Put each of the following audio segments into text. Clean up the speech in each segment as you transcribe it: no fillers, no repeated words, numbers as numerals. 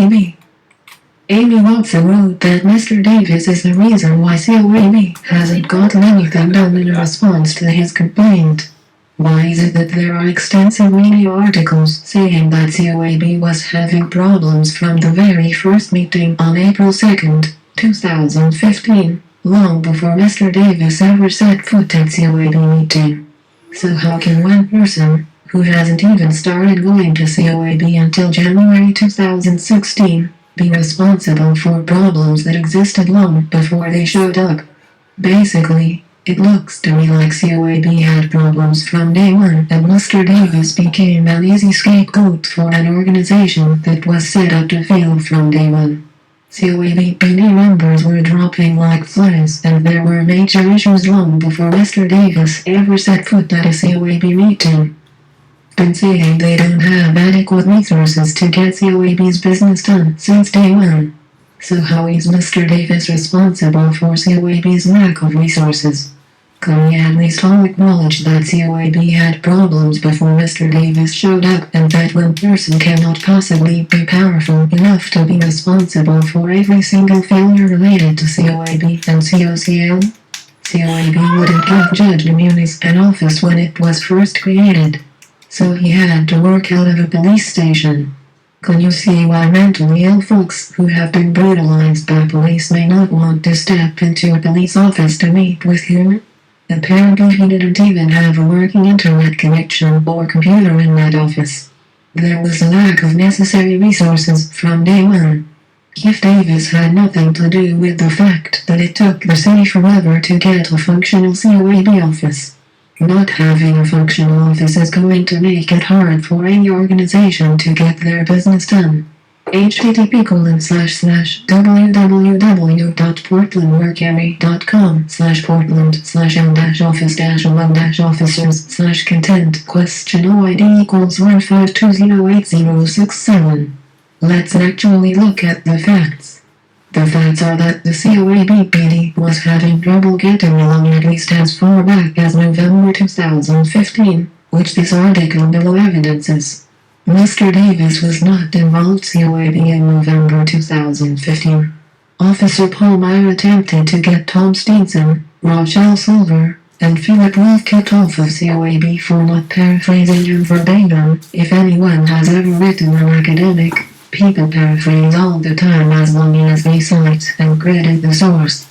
COAB. Amy Watson wrote that Mr. Davis is the reason why COAB hasn't gotten anything done in response to his complaint. Why is it that there are extensive media articles saying that COAB was having problems from the very first meeting on April 2nd, 2015, long before Mr. Davis ever set foot at COAB meeting? So how can one person, who hasn't even started going to COAB until January 2016, be responsible for problems that existed long before they showed up? Basically, it looks to me like COAB had problems from day one, and Mr. Davis became an easy scapegoat for an organization that was set up to fail from day one. COAB PD members were dropping like flies, and there were major issues long before Mr. Davis ever set foot at a COAB meeting. Been saying they don't have adequate resources to get COAB's business done since day one. So how is Mr. Davis responsible for COAB's lack of resources? Can we at least all acknowledge that COAB had problems before Mr. Davis showed up, and that one person cannot possibly be powerful enough to be responsible for every single failure related to COAB and COCL? COAB wouldn't give Judge Muniz an office when it was first created, so he had to work out of a police station. Can you see why mentally ill folks who have been brutalized by police may not want to step into a police office to meet with him? Apparently he didn't even have a working internet connection or computer in that office. There was a lack of necessary resources from day one. Chief Davis had nothing to do with the fact that it took the city forever to get a functional COAB office. Not having a functional office is going to make it hard for any organization to get their business done. http://www.portlandworkarea.com/portland/m-office-1-officer/content?1808067. Let's actually look at the facts. The facts are that the COAB PD was having trouble getting along at least as far back as November 2015, which this article below evidences. Mr. Davis was not involved COAB in November 2015. Officer Paul Meyer attempted to get Tom Steenson, Rochelle Silver, and Philip Wolf kicked off of COAB for not paraphrasing him verbatim. If anyone has ever written an academic, people paraphrase all the time as long as they cite and credit the source.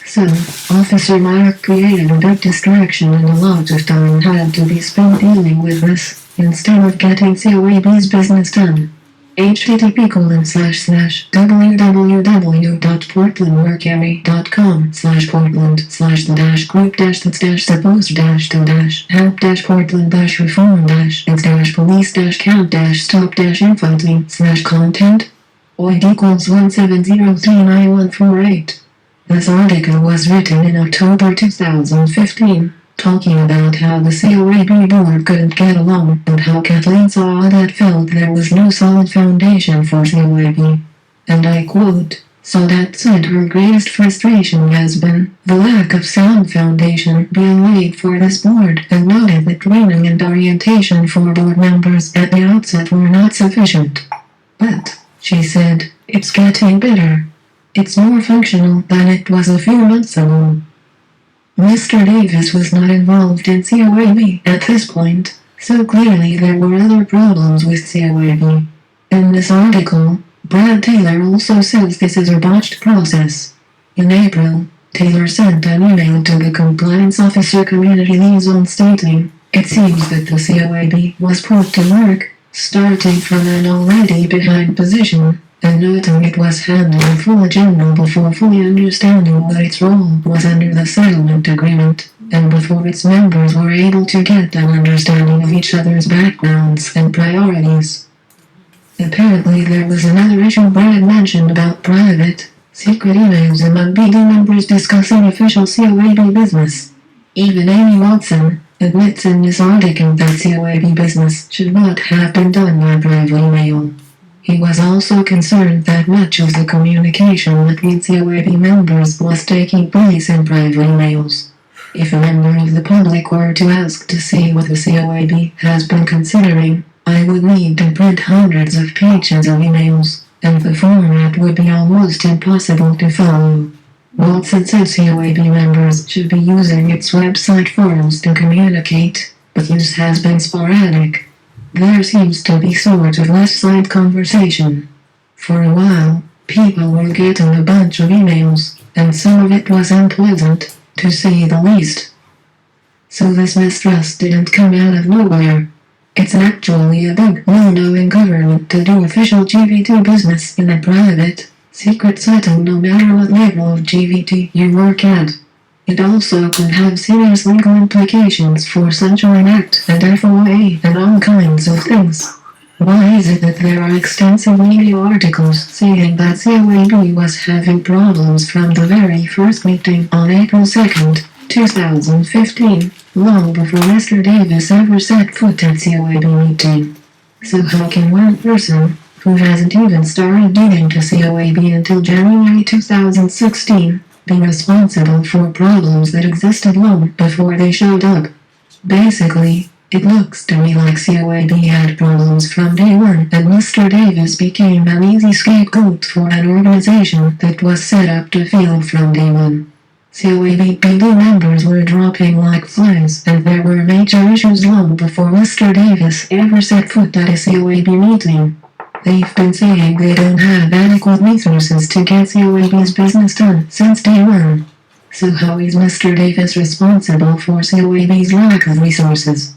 So, Officer Meyer created a big distraction and a lot of time had to be spent dealing with this, instead of getting COAB's business done. http://www.portlandworkarea.com/portland/the-group-the-supposed-to-help-portland-reform-ins-police-count-stop-info-ins/police-count-1703948. This article was written in October 2015, talking about how the COAB board couldn't get along and how Kathleen saw that felt there was no solid foundation for COAB. And I quote, "So that said, her greatest frustration has been the lack of sound foundation being laid for this board, and noted that training and orientation for board members at the outset were not sufficient. But," she said, "it's getting better. It's more functional than it was a few months ago." Mr. Davis was not involved in COAB at this point, so clearly there were other problems with COAB. In this article, Brad Taylor also says this is a botched process. In April, Taylor sent an email to the compliance officer community liaison stating, "It seems that the COAB was put to work, starting from an already behind position, and noting it was handling a full agenda before fully understanding what its role was under the settlement agreement, and before its members were able to get an understanding of each other's backgrounds and priorities." Apparently there was another issue Brad mentioned about private, secret emails among BD members discussing official COAB business. Even Amy Watson admits in this article that COAB business should not have been done by private email. He was also concerned that much of the communication between COAB members was taking place in private emails. If a member of the public were to ask to see what the COAB has been considering, I would need to print hundreds of pages of emails, and the format would be almost impossible to follow. Watson said COAB members should be using its website forums to communicate, but use has been sporadic. There seems to be sort of left-side conversation. For a while, people were getting a bunch of emails, and some of it was unpleasant, to say the least. So this mistrust didn't come out of nowhere. It's actually a big no-no in government to do official GVT business in a private, secret setting no matter what level of GVT you work at. It also could have serious legal implications for Sunshine Act and FOA and all kinds of things. Why is it that there are extensive media articles saying that COAB was having problems from the very first meeting on April 2nd, 2015, long before Mr. Davis ever set foot at COAB meeting? So how can one person, who hasn't even started digging to COAB until January 2016, be responsible for problems that existed long before they showed up? Basically, it looks to me like COAB had problems from day one, and Mr. Davis became an easy scapegoat for an organization that was set up to fail from day one. COAB PD members were dropping like flies, and there were major issues long before Mr. Davis ever set foot at a COAB meeting. They've been saying they don't have adequate resources to get COAB's business done since day one. So how is Mr. Davis responsible for COAB's lack of resources?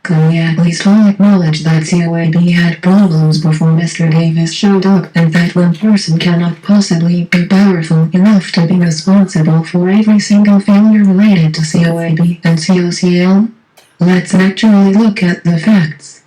Can we at least all acknowledge that COAB had problems before Mr. Davis showed up, and that one person cannot possibly be powerful enough to be responsible for every single failure related to COAB and COCL? Let's actually look at the facts.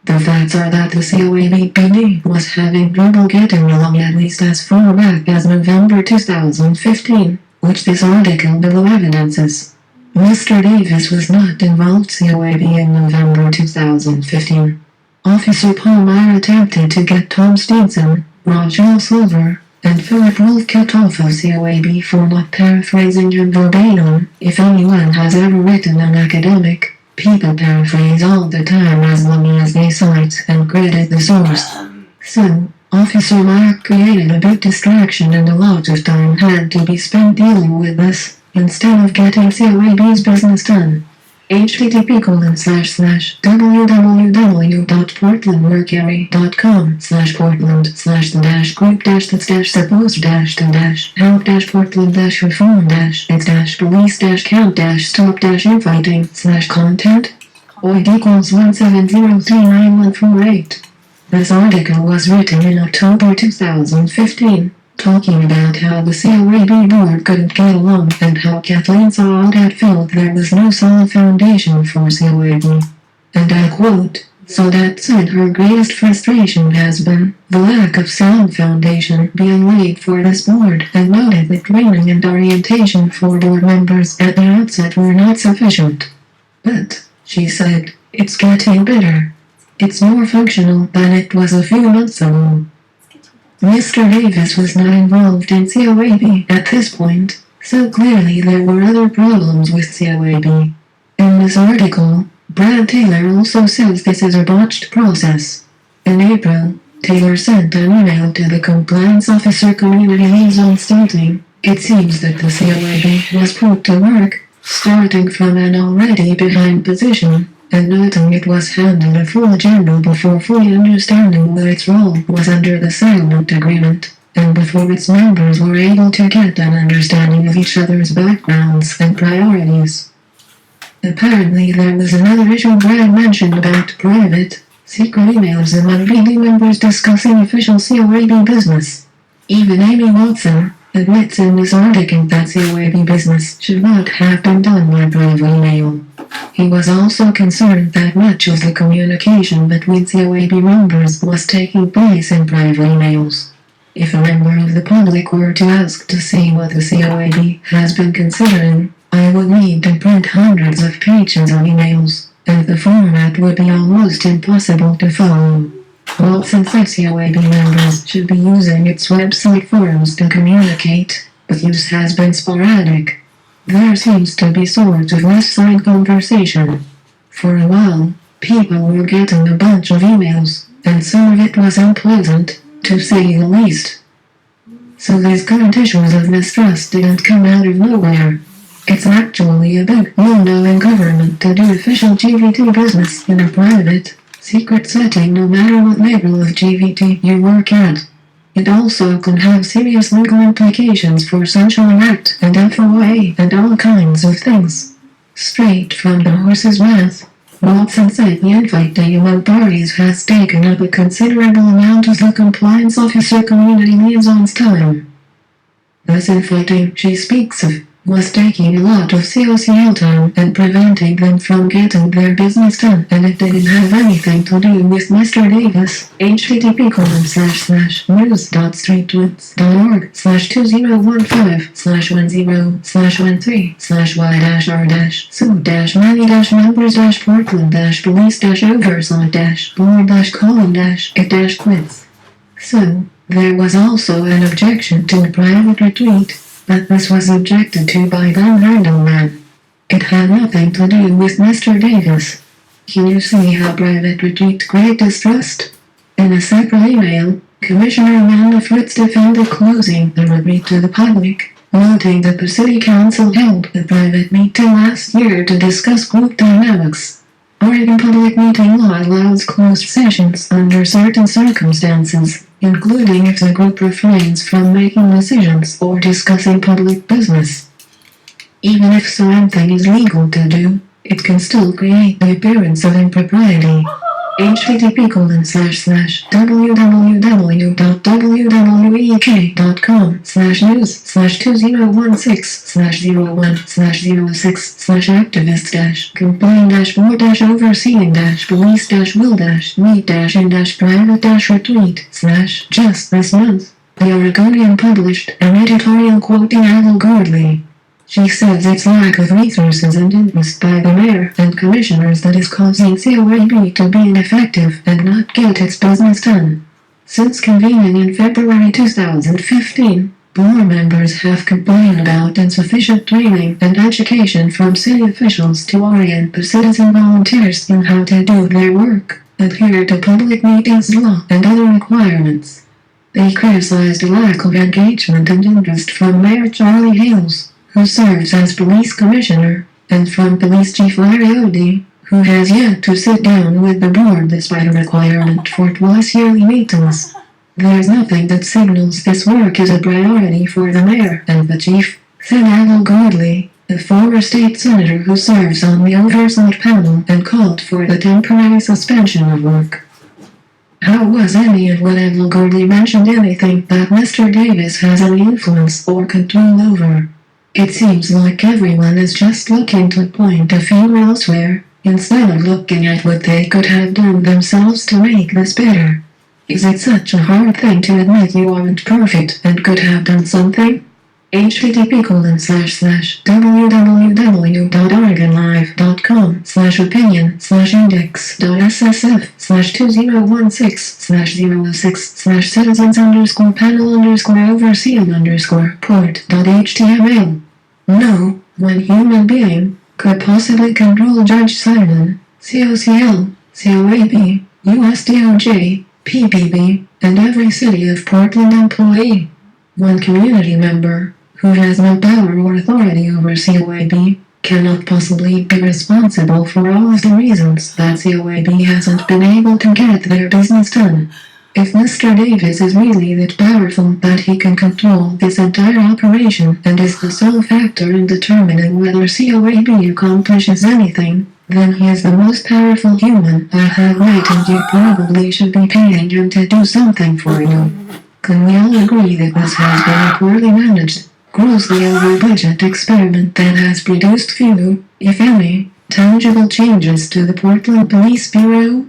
The facts are that the COAB PD was having trouble getting along at least as far back as November 2015, which this article below evidences. Mr. Davis was not involved COAB in November 2015. Officer Paul Meyer attempted to get Tom Stinson, Rochelle Silver, and Philip Wolf cut off of COAB for not paraphrasing him verbatim. If anyone has ever written an academic, people paraphrase all the time as long as they cite and credit the source. So, Officer Meyer created a big distraction and a lot of time had to be spent dealing with this, instead of getting COAB's business done. http://www.portlandmercury.com/portland-group-the-suppose-the-help-police-count-stop-infighting/content oid=170391148. This article was written in October 2015. Talking about how the COAB board couldn't get along and how Kathleen Saad had felt there was no solid foundation for COAB. And I quote, Sadat said her greatest frustration has been the lack of sound foundation being laid for this board, and noted that training and orientation for board members at the outset were not sufficient. But, she said, it's getting better. It's more functional than it was a few months ago. Mr. Davis was not involved in COAB at this point, so clearly there were other problems with COAB. In this article, Brad Taylor also says this is a botched process. In April, Taylor sent an email to the compliance officer community liaison stating, it seems that the COAB was put to work, starting from an already behind position, and noting it was handed a full agenda before fully understanding what its role was under the settlement agreement, and before its members were able to get an understanding of each other's backgrounds and priorities. Apparently there was another issue Brad mentioned about private, secret emails among BD members discussing official COAB business. Even Amy Watson admits in this article that COAB business should not have been done by private email. He was also concerned that much of the communication between COAB members was taking place in private emails. If a member of the public were to ask to see what the COAB has been considering, I would need to print hundreds of pages of emails, and the format would be almost impossible to follow. Watson said COAB members should be using its website forums to communicate, but use has been sporadic. There seems to be sort of left-side conversation. For a while, people were getting a bunch of emails, and some of it was unpleasant, to say the least. So these current issues of mistrust didn't come out of nowhere. It's actually a big no-no in government to do official GVT business in a private, secret setting no matter what level of GVT you work at. It also can have serious legal implications for Sanctioning Act and FOA and all kinds of things. Straight from the horse's mouth, Watson said the infighting among parties has taken up a considerable amount of the compliance officer community liaison's time. This infighting she speaks of was taking a lot of COCL time and preventing them from getting their business done, and it didn't have anything to do with Mr. Davis. http://news.streetwits.org/1013/y-r-su-many-members-board-calling-it-quits. So, there was also an objection to a private retweet, but this was objected to by Don Randleman. It had nothing to do with Mr. Davis. Can you see how private retweet create distrust? In a separate email, Commissioner Amanda Fritz defended closing the retweet to the public, noting that the City Council held a private meeting last year to discuss group dynamics. Oregon Public Meeting Law allows closed sessions under certain circumstances, including if the group refrains from making decisions or discussing public business. Even if something is legal to do, it can still create the appearance of impropriety. http://www.www.academic-news/2016/01/006/010/activist-complain-more-over-seeing-police-will-meet-in-just the Oregonian published an editorial quoting Houle Gordley. She says its lack of resources and interest by the mayor and commissioners that is causing COAB to be ineffective and not get its business done. Since convening in February 2015, board members have complained about insufficient training and education from city officials to orient the citizen volunteers in how to do their work, adhere to public meetings law and other requirements. They criticized a lack of engagement and interest from Mayor Charlie Hales, who serves as police commissioner, and from Police Chief Larry Odie, who has yet to sit down with the board despite a requirement for twice yearly meetings. There's nothing that signals this work is a priority for the mayor and the chief, said Houle Gordley, a former state senator who serves on the oversight panel and called for the temporary suspension of work. How was any of what Houle Gordley mentioned anything that Mr. Davis has any influence or control over? It seems like everyone is just looking to point a finger elsewhere, instead of looking at what they could have done themselves to make this better. Is it such a hard thing to admit you aren't perfect and could have done something? http://www.oregonlive.com/opinion/index.ssf/2016/006/citizens_panel_report.html. No one human being could possibly control Judge Simon, COCL, COAB, USDOJ, PPB, and every City of Portland employee. One community member, who has no power or authority over COAB, cannot possibly be responsible for all of the reasons that COAB hasn't been able to get their business done. If Mr. Davis is really that powerful that he can control this entire operation and is the sole factor in determining whether COAB accomplishes anything, then he is the most powerful human I have met, and you probably should be paying him to do something for you. Can we all agree that this has been a poorly managed, grossly over-budget experiment that has produced few, if any, tangible changes to the Portland Police Bureau?